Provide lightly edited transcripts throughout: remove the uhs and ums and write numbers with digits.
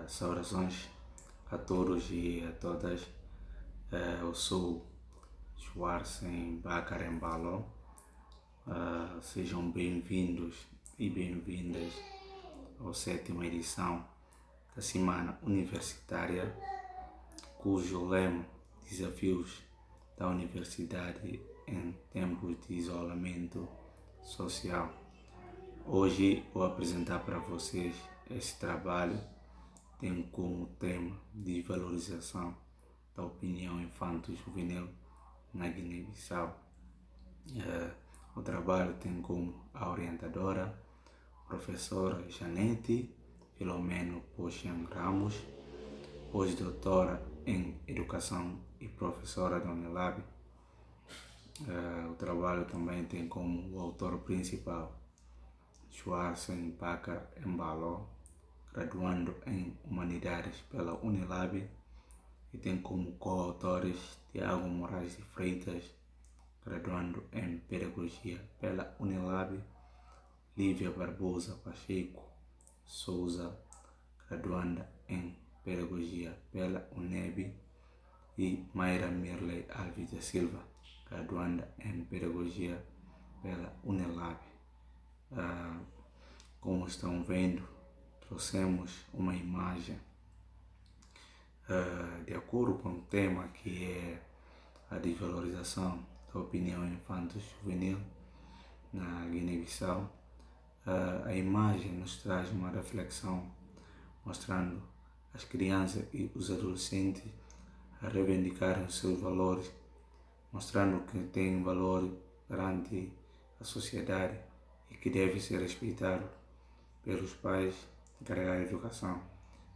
Saudações a todos e a todas. Eu sou Schwarzen Bacarembalo. Sejam bem-vindos e bem-vindas à sétima edição da Semana Universitária, cujo lema Desafios da Universidade em Tempos de Isolamento Social. Hoje vou apresentar para vocês esse trabalho. Tem como tema de valorização da opinião infanto-juvenil na Guiné-Bissau. O trabalho tem como a orientadora professora Janete Filomeno Poxian Ramos, pós-doutora em Educação e professora da Unilab. O trabalho também tem como o autor principal Schwarzen Bacarembalo, graduando em Humanidades pela Unilab, e tem como coautores Tiago Moraes de Freitas, graduando em Pedagogia pela Unilab, Lívia Barbosa Pacheco Souza, graduanda em Pedagogia pela UNEB, e Mayra Mirley Alves da Silva, graduanda em Pedagogia pela Unilab. Como estão vendo, trouxemos uma imagem de acordo com o tema, que é a desvalorização da opinião infanto-juvenil na Guiné-Bissau. A imagem nos traz uma reflexão mostrando as crianças e os adolescentes a reivindicarem os seus valores, mostrando que têm valor perante a sociedade e que deve ser respeitado pelos pais encarregados de educação,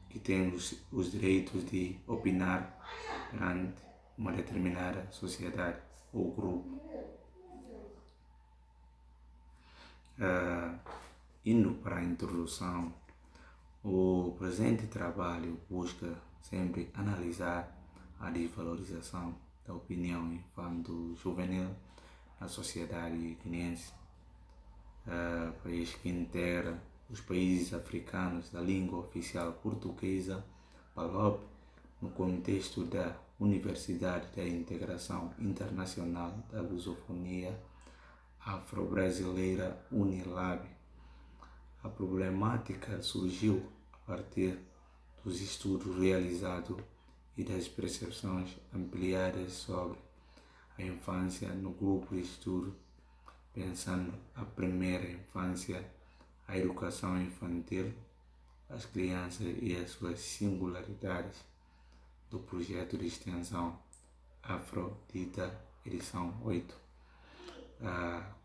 que têm os direitos de opinar perante uma determinada sociedade ou grupo. Indo para a introdução, o presente trabalho busca sempre analisar a desvalorização da opinião infanto-juvenil na sociedade guineense, país que integra os países africanos da língua oficial portuguesa, PALOP, no contexto da Universidade da Integração Internacional da Lusofonia Afro-Brasileira Unilab. A problemática surgiu a partir dos estudos realizados e das percepções ampliadas sobre a infância no grupo de estudo, pensando a primeira infância, a educação infantil, as crianças e as suas singularidades, do projeto de extensão Afrodita, edição 8.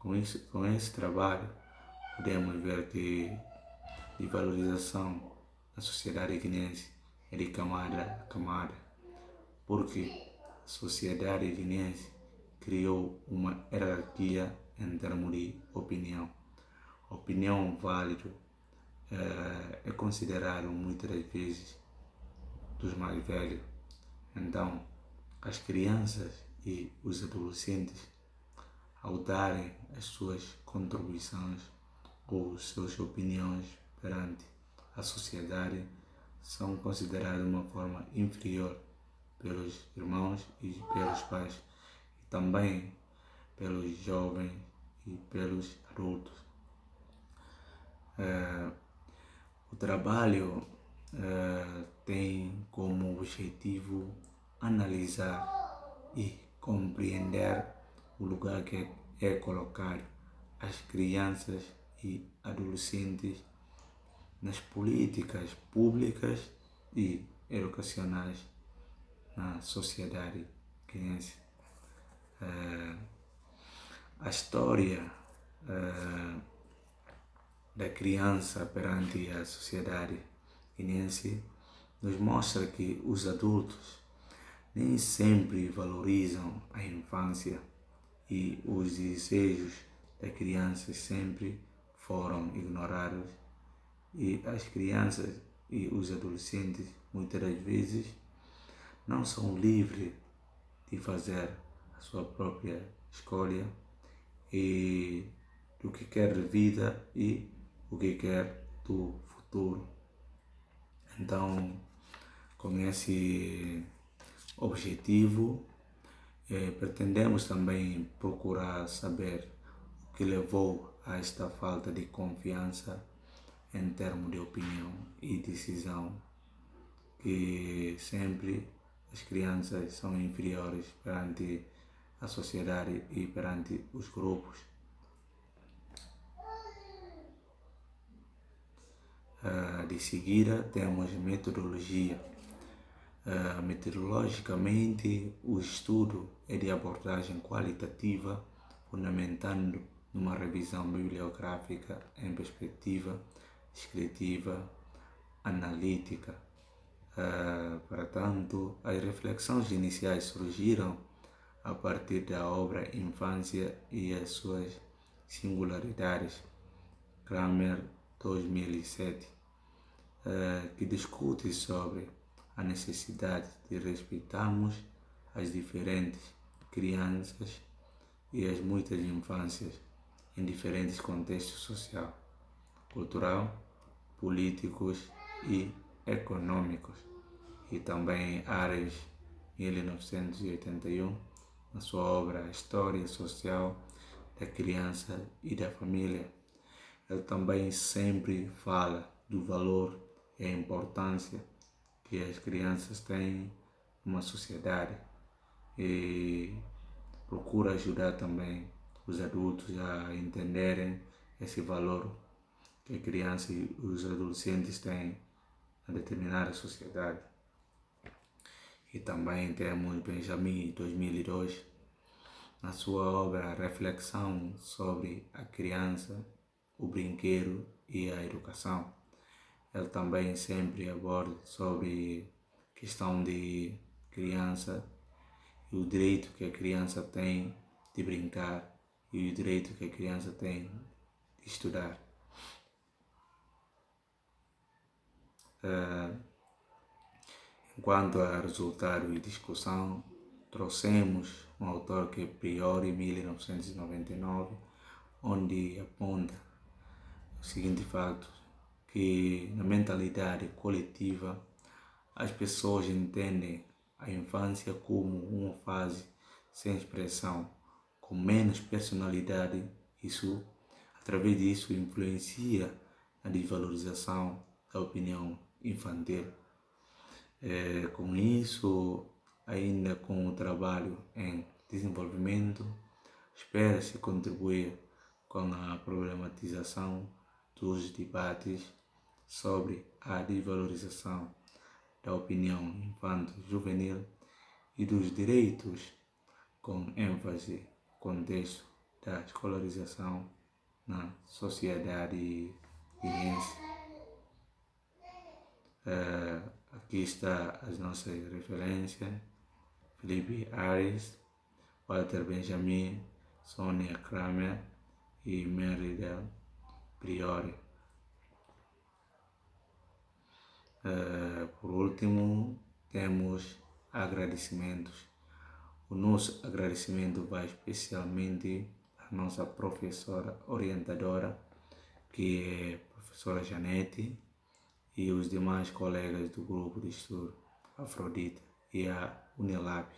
Com esse trabalho, podemos ver que a valorização da sociedade guineense é de camada a camada, porque a sociedade guineense criou uma hierarquia em termos de opinião. A opinião válida é considerada muitas das vezes dos mais velhos. Então, as crianças e os adolescentes, ao darem as suas contribuições ou suas opiniões perante a sociedade, são considerados de uma forma inferior pelos irmãos e pelos pais, e também pelos jovens e pelos adultos. O trabalho tem como objetivo analisar e compreender o lugar que é colocado as crianças e adolescentes nas políticas públicas e educacionais na sociedade guineense. A história da criança perante a sociedade guineense nos mostra que os adultos nem sempre valorizam a infância e os desejos das crianças sempre foram ignorados, e as crianças e os adolescentes muitas das vezes não são livres de fazer a sua própria escolha e do que quer de vida e o que quer do futuro. Então, Então, com esse objetivo, pretendemos também procurar saber o que levou a esta falta de confiança em termos de opinião e decisão, que sempre as crianças são inferiores perante a sociedade e perante os grupos. De seguida, temos metodologia. Metodologicamente, o estudo é de abordagem qualitativa, fundamentando numa revisão bibliográfica em perspectiva descritiva, analítica. Portanto, as reflexões iniciais surgiram a partir da obra Infância e as suas singularidades, Kramer, 2007, que discute sobre a necessidade de respeitarmos as diferentes crianças e as muitas infâncias em diferentes contextos social, cultural, políticos e econômicos, e também Ares, 1981, na sua obra História Social da Criança e da Família. Ele também sempre fala do valor e a importância que as crianças têm numa sociedade e procura ajudar também os adultos a entenderem esse valor que a criança e os adolescentes têm a determinada sociedade. E também temos Benjamin, 2002, na sua obra Reflexão sobre a Criança, o Brinquedo e a Educação. Ele também sempre aborda sobre questão de criança e o direito que a criança tem de brincar e o direito que a criança tem de estudar. Enquanto a resultado e discussão, trouxemos um autor que é Priori, 1999, onde aponta o seguinte fato, que na mentalidade coletiva as pessoas entendem a infância como uma fase sem expressão, com menos personalidade. Isso, através disso, influencia a desvalorização da opinião infantil. Com isso, ainda com o trabalho em desenvolvimento, espera-se contribuir com a problematização dos debates sobre a desvalorização da opinião infanto-juvenil e dos direitos, com ênfase no contexto da escolarização na sociedade guineense. Aqui está as nossas referências: Felipe Ares, Walter Benjamin, Sonia Kramer e Meridel Priori. Por último, temos agradecimentos. O nosso agradecimento vai especialmente à nossa professora orientadora, que é a professora Janete, e os demais colegas do grupo de estudo Afrodita e a Unilab.